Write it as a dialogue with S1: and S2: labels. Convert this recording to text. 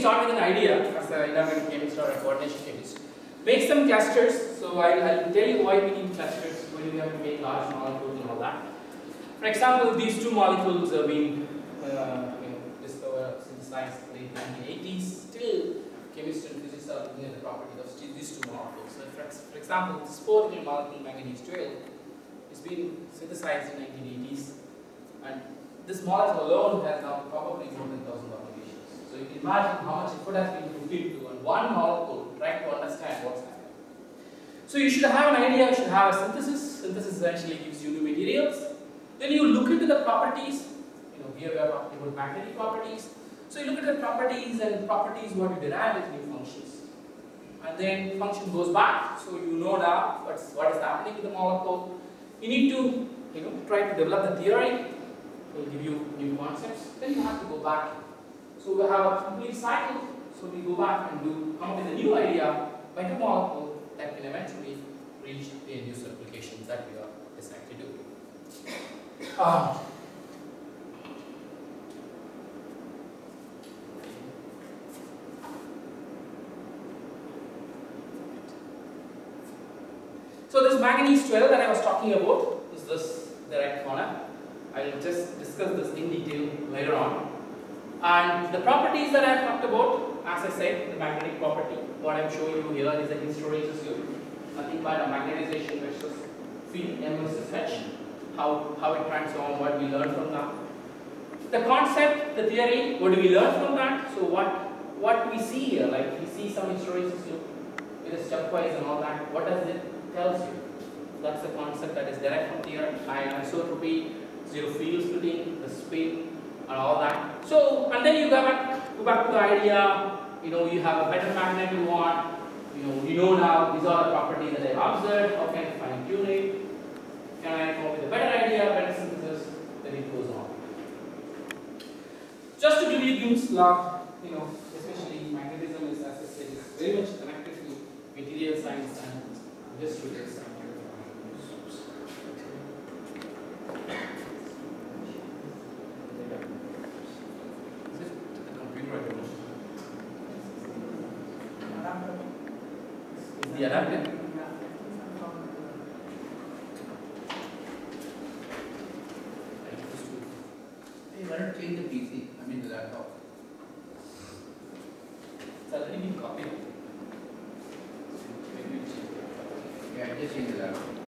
S1: Start with an idea as an inorganic chemist or a coordination chemist. Make some clusters. So I'll tell you why we need clusters, why we have to make large molecules and all that. For example, these two molecules have been discovered, synthesized in the late 1980s. Still, chemists and physicists are looking at the properties of these two molecules. So for example, this particular molecule, manganese 12, has been synthesized in the 1980s, and this molecule alone has now probably more than 1,000 applications. So you can imagine how much effort has been put into one molecule trying to understand what's happening. So you should have an idea, you should have a synthesis. Synthesis essentially gives you new materials. Then you look into the properties. Here we are talking about magnetic properties. So you look at the properties, and properties what you derive is new functions. And then function goes back, so you know now what is happening with the molecule. You need to try to develop the theory. It will give you new concepts. Then you have to go back. So we have a complete cycle. So we go back and come up with a new idea by the molecule that can eventually reach the end user applications that we are deciding to do. So this manganese 12 that I was talking about is this the right corner. I will just discuss this in detail later on. And the properties that I have talked about, as I said, the magnetic property, what I am showing you here is a hysteresis loop. Nothing but a magnetization versus field M versus H. How it transforms, what we learn from that. The concept, the theory, what do we learn from that? So what we see here, like we see some hysteresis loop with a stepwise and all that, what does it tells you? That's the concept that is derived from theory, anisotropy, zero field splitting, the spin, and all that. So, and then you go back to the idea, you have a better magnet you want, you know now these are the properties that I observed, how can I fine tune it? Can I come up with a better idea, better synthesis? Then it goes on. Just to give you Newton's law, especially magnetism is, as I said, is very much connected to material science and industrial science. The adapter.
S2: Hey, why don't you change the PC? I mean the laptop.
S1: It's already been copied.
S2: Yeah, just change the laptop.